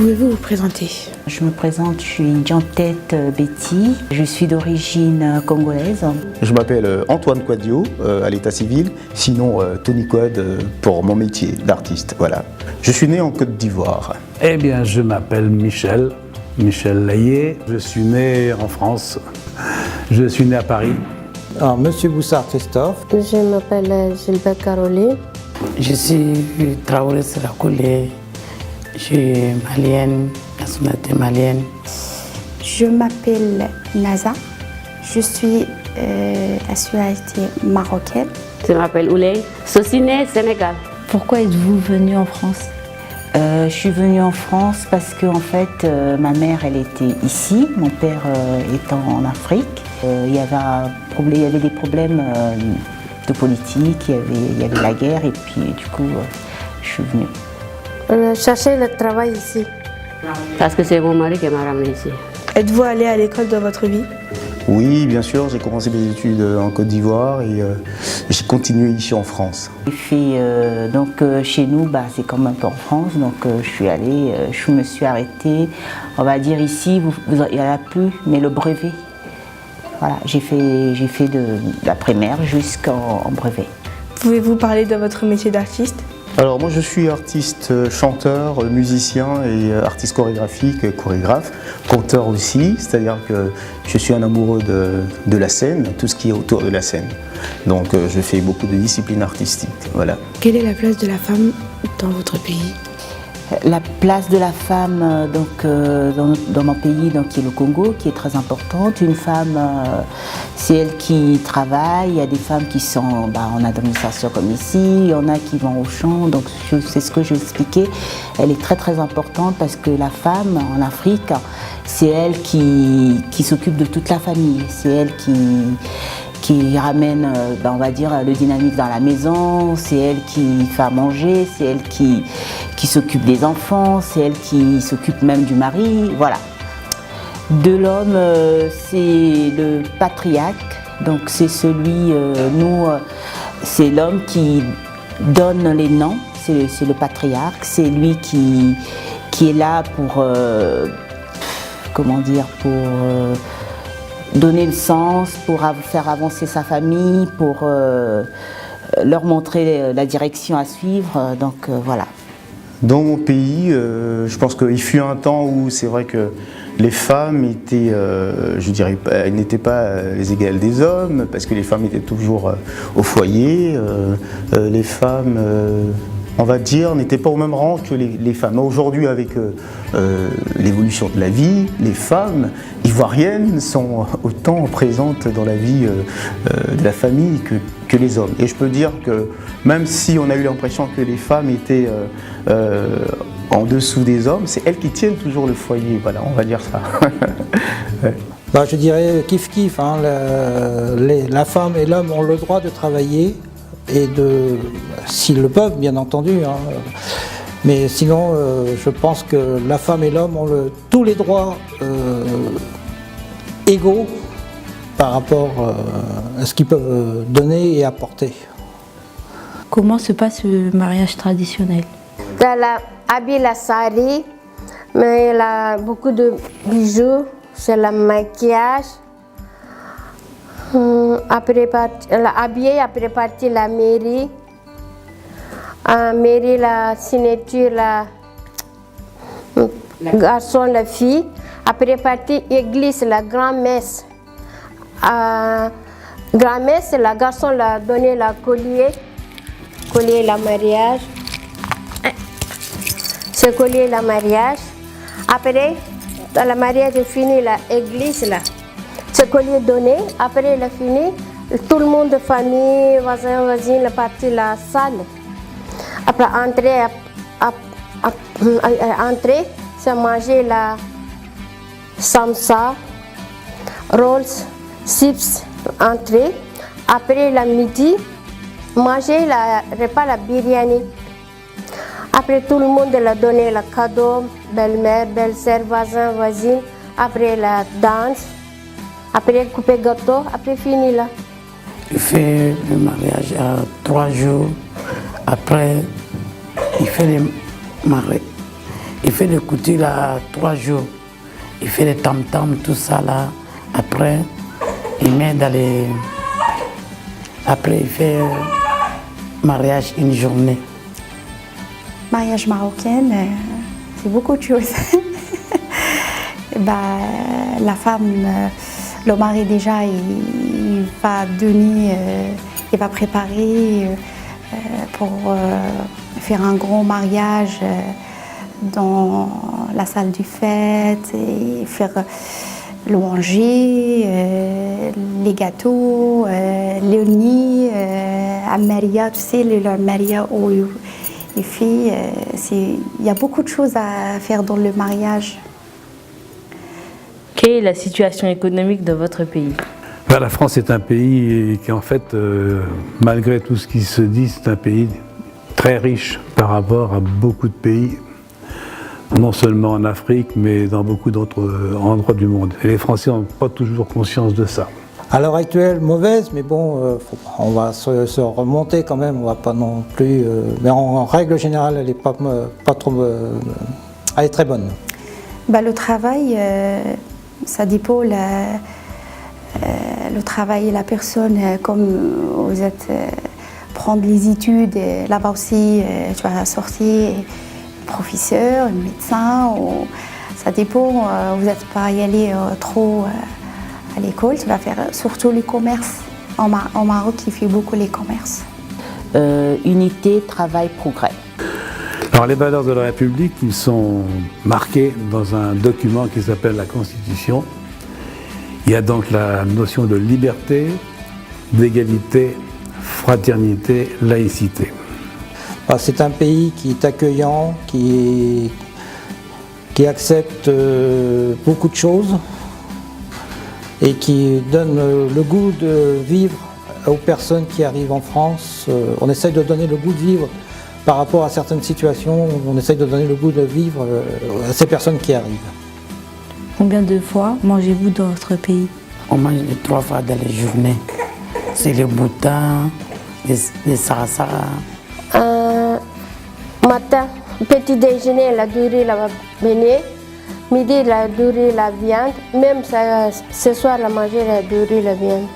Pouvez-vous vous présenter? Je me présente, je suis Diantette Betty, je suis d'origine congolaise. Je m'appelle Antoine Quadio à l'état civil, sinon Tony Quad pour mon métier d'artiste. Voilà. Je suis né en Côte d'Ivoire. Eh bien, je m'appelle Michel Layet. Je suis né en France. Je suis né à Paris. Alors, Monsieur Boussard Christophe. Je m'appelle Gilbert Caroline. Je suis Traoré Serakoulé. Je suis malienne, nationalité malienne. Je m'appelle Naza. Je suis nationalité marocaine. Je m'appelle Ouley. Sociné, Sénégal. Pourquoi êtes-vous venue en France? Je suis venue en France parce que en fait, ma mère elle était ici, mon père étant en Afrique. Il y avait des problèmes de politique, il y avait la guerre et puis du coup, je suis venue. Chercher le travail ici. Parce que c'est mon mari qui m'a ramenée ici. Êtes-vous allé à l'école dans votre vie? Oui, bien sûr, j'ai commencé mes études en Côte d'Ivoire et j'ai continué ici en France. J'ai fait, donc chez nous, c'est comme un peu en France, donc je suis allée, je me suis arrêtée, on va dire ici, il n'y en a plus, mais le brevet. Voilà, j'ai fait de la primaire jusqu'en brevet. Pouvez-vous parler de votre métier d'artiste? Alors moi je suis artiste, chanteur, musicien et artiste chorégraphique, chorégraphe, conteur aussi, c'est-à-dire que je suis un amoureux de la scène, tout ce qui est autour de la scène. Donc je fais beaucoup de disciplines artistiques, voilà. Quelle est la place de la femme dans votre pays? La place de la femme dans mon pays, donc, qui est le Congo, qui est très importante. Une femme, c'est elle qui travaille. Il y a des femmes qui sont en administration comme ici. Il y en a qui vont au champ. Donc c'est ce que je expliquais. Elle est très très importante parce que la femme en Afrique, c'est elle qui s'occupe de toute la famille. C'est elle qui ramène, on va dire, le dynamique dans la maison, c'est elle qui fait à manger, c'est elle qui s'occupe des enfants, c'est elle qui s'occupe même du mari, voilà. De l'homme, c'est le patriarche, donc c'est celui, c'est l'homme qui donne les noms, c'est le patriarche, c'est lui qui est là pour, donner le sens, pour faire avancer sa famille, pour leur montrer la direction à suivre, donc voilà. Dans mon pays, je pense qu'il fut un temps où c'est vrai que les femmes étaient, n'étaient pas les égales des hommes, parce que les femmes étaient toujours au foyer, les femmes, on va dire, n'étaient pas au même rang que les femmes. Aujourd'hui, avec l'évolution de la vie, les femmes ivoiriennes sont autant présentes dans la vie de la famille que les hommes. Et je peux dire que même si on a eu l'impression que les femmes étaient en dessous des hommes, c'est elles qui tiennent toujours le foyer, voilà, on va dire ça. Ouais. Je dirais kiff-kiff, hein, la femme et l'homme ont le droit de travailler, et s'ils le peuvent, bien entendu. Hein. Mais sinon, je pense que la femme et l'homme ont tous les droits égaux par rapport à ce qu'ils peuvent donner et apporter. Comment se passe le mariage traditionnel? Elle a habillé la sari, mais elle a beaucoup de bijoux, c'est le maquillage. Elle a habillé, après parti la mairie. Mairie, la signature, le garçon, la fille. Après parti église, la grand-messe. Grand-messe, le garçon l'a donné le collier, la mariage. Ce collier, la mariage. Après, le mariage est fini, l'église, là. Ce collier donné, après il a fini, tout le monde de famille, voisins, voisines, est parti à la salle. Après entrer, c'est manger la samsa, rolls, chips, entrée. Après la midi, manger le repas, la biryani. Après tout le monde l'a donné le cadeau, belle-mère, belle-sœur, voisins, voisines. Après la danse. Après couper gâteau, après fini là. Il fait le mariage à 3 jours. Après, il fait le mariage. Il fait les couture là 3 jours. Il fait les tam-tams, tout ça là. Après, il met dans les... Après, il fait mariage une journée. Mariage marocain, c'est beaucoup de choses. La femme, le mari déjà, il va donner, il va préparer pour faire un grand mariage dans la salle du fête et faire le manger, les gâteaux, les nids, à Maria, tu sais, le Maria où les filles, il y a beaucoup de choses à faire dans le mariage. Quelle est la situation économique de votre pays? La France est un pays qui, en fait, malgré tout ce qui se dit, c'est un pays très riche par rapport à beaucoup de pays, non seulement en Afrique, mais dans beaucoup d'autres endroits du monde. Et les Français n'ont pas toujours conscience de ça. À l'heure actuelle, mauvaise, mais bon, on va se remonter quand même, on va pas non plus... mais en règle générale, elle est pas trop... elle est très bonne. Le travail, ça dépend le travail et la personne, comme vous êtes... prendre les études, là-bas aussi, tu vas sortir professeur, médecin, ça dépend, vous n'êtes pas y aller trop à l'école, tu vas faire surtout les commerces. Au Maroc, il fait beaucoup les commerces. Unité, travail, progrès. Alors les valeurs de la République, ils sont marquées dans un document qui s'appelle la Constitution. Il y a donc la notion de liberté, d'égalité, fraternité, laïcité. C'est un pays qui est accueillant, qui accepte beaucoup de choses et qui donne le goût de vivre aux personnes qui arrivent en France. On essaye de donner le goût de vivre par rapport à certaines situations, on essaye de donner le goût de vivre à ces personnes qui arrivent. Combien de fois mangez-vous dans votre pays? On mange 3 fois dans les journées. C'est le boutin, les sarasara. Matin, petit déjeuner, la durée, la beignet. Midi, la durée, la viande. Même ce soir, la manger, la durée, la viande.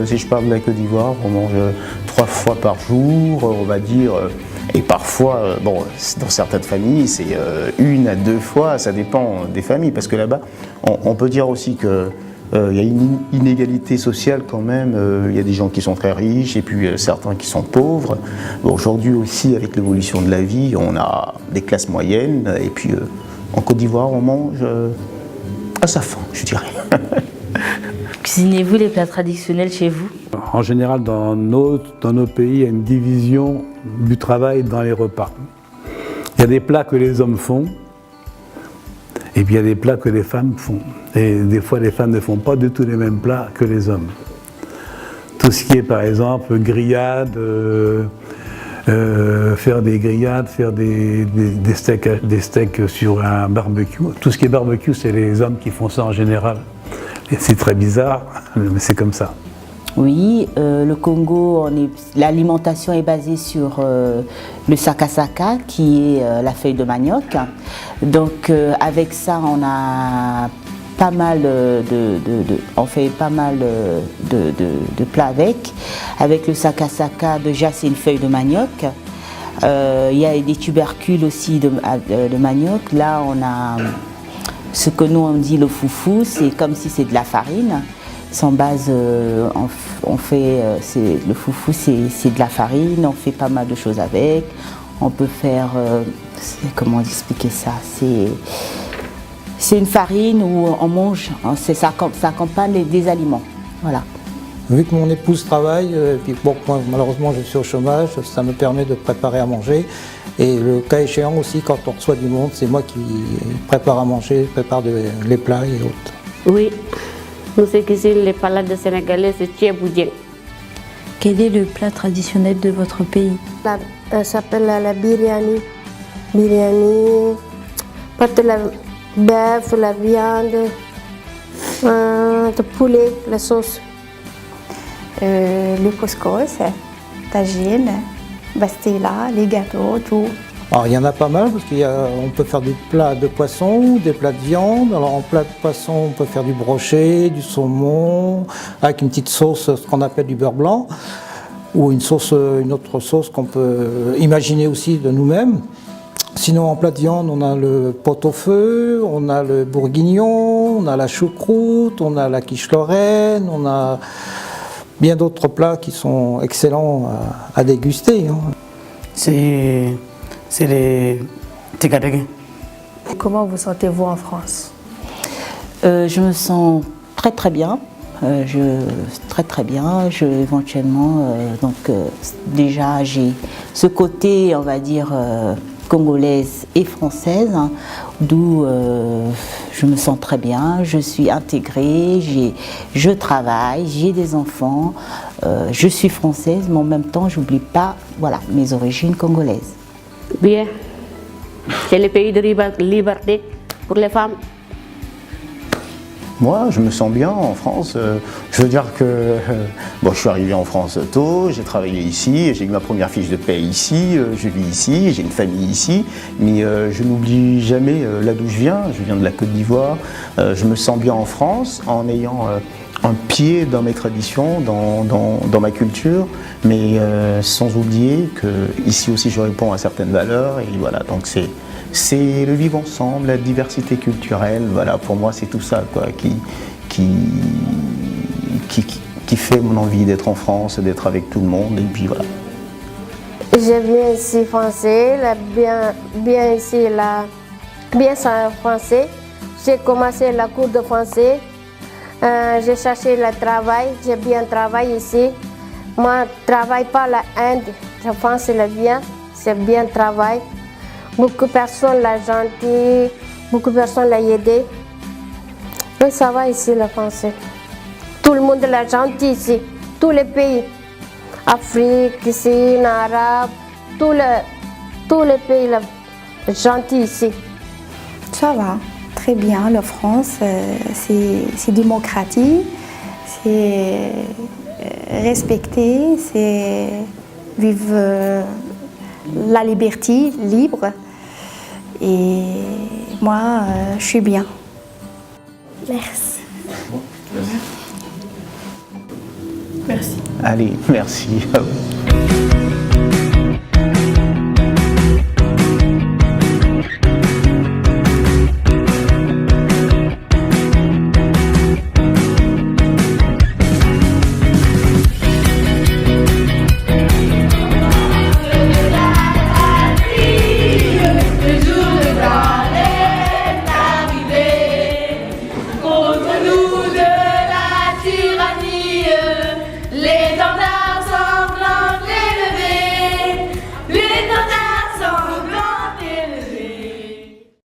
Si je parle de la Côte d'Ivoire, on mange 3 fois par jour, on va dire. Et parfois, dans certaines familles, c'est 1 à 2 fois, ça dépend des familles. Parce que là-bas, on peut dire aussi que il y a une inégalité sociale quand même, il y a des gens qui sont très riches et puis certains qui sont pauvres. Aujourd'hui aussi, avec l'évolution de la vie, on a des classes moyennes et puis en Côte d'Ivoire, on mange à sa faim, je dirais. Cuisinez-vous les plats traditionnels chez vous? En général, dans nos pays, il y a une division du travail dans les repas. Il y a des plats que les hommes font, et puis il y a des plats que les femmes font. Et des fois, les femmes ne font pas du tout les mêmes plats que les hommes. Tout ce qui est, par exemple, grillade, faire des grillades, faire des steaks sur un barbecue. Tout ce qui est barbecue, c'est les hommes qui font ça en général. Et c'est très bizarre, mais c'est comme ça. Oui, le Congo, l'alimentation est basée sur le sakasaka, qui est la feuille de manioc. Donc avec ça, on a pas mal on fait pas mal de plats avec le sakasaka. Déjà, c'est une feuille de manioc. Il y a des tubercules aussi de manioc. Là, on a ce que nous on dit le foufou, c'est comme si c'est de la farine. Sans base, on fait, le foufou, c'est de la farine, on fait pas mal de choses avec. On peut faire, comment expliquer ça, c'est une farine où on mange, ça accompagne des aliments. Voilà. Vu que mon épouse travaille, puis bon, moi, malheureusement je suis au chômage, ça me permet de préparer à manger. Et le cas échéant aussi, quand on reçoit du monde, c'est moi qui prépare à manger, prépare les plats et autres. Oui. Nous, c'est qu'ici, les plats de Sénégalais, c'est tchèboudien. Quel est le plat traditionnel de votre pays? Ça s'appelle la biryani. Biryani, porte la bœuf, la viande, le poulet, la sauce. Le couscous, tagine, bastila, les gâteaux, tout. Alors il y en a pas mal parce qu'on peut faire des plats de poisson, des plats de viande. Alors en plat de poisson, on peut faire du brochet, du saumon, avec une petite sauce, ce qu'on appelle du beurre blanc, ou une autre sauce qu'on peut imaginer aussi de nous-mêmes. Sinon en plat de viande, on a le pot-au-feu, on a le bourguignon, on a la choucroute, on a la quiche lorraine, on a bien d'autres plats qui sont excellents à déguster. C'est les tigadege. Comment vous sentez-vous en France? Je me sens très très bien. Très bien. Éventuellement, déjà j'ai ce côté, on va dire, congolaise et française, hein, d'où je me sens très bien. Je suis intégrée, je travaille, j'ai des enfants, je suis française, mais en même temps, j'oublie pas, voilà, mes origines congolaises. Bien. C'est le pays de liberté pour les femmes. Moi, je me sens bien en France. Je veux dire que bon, je suis arrivé en France tôt, j'ai travaillé ici, j'ai eu ma première fiche de paie ici, je vis ici, j'ai une famille ici, mais je n'oublie jamais là d'où je viens de la Côte d'Ivoire. Je me sens bien en France en ayant un pied dans mes traditions, dans ma culture, mais sans oublier que ici aussi je réponds à certaines valeurs, et voilà, donc c'est le vivre ensemble, la diversité culturelle, voilà, pour moi c'est tout ça quoi, qui fait mon envie d'être en France, d'être avec tout le monde, et puis voilà. J'aime bien ici français, bien ici bien ça français. J'ai commencé la cours de français, j'ai cherché le travail, j'ai bien travaillé ici. Moi, je ne travaille pas la Inde, je pense que c'est bien travail. Beaucoup de personnes l'ont gentil, beaucoup de personnes l'ont aidé. Oui, ça va ici le français. Tout le monde l'a gentil ici, tous les pays. Afrique, ici, Arabe, tous les pays sont gentils ici. Ça va, très bien. La France, c'est démocratique, c'est respecté, c'est vivre la liberté libre. Et moi, je suis bien. Merci. Allez, merci à vous.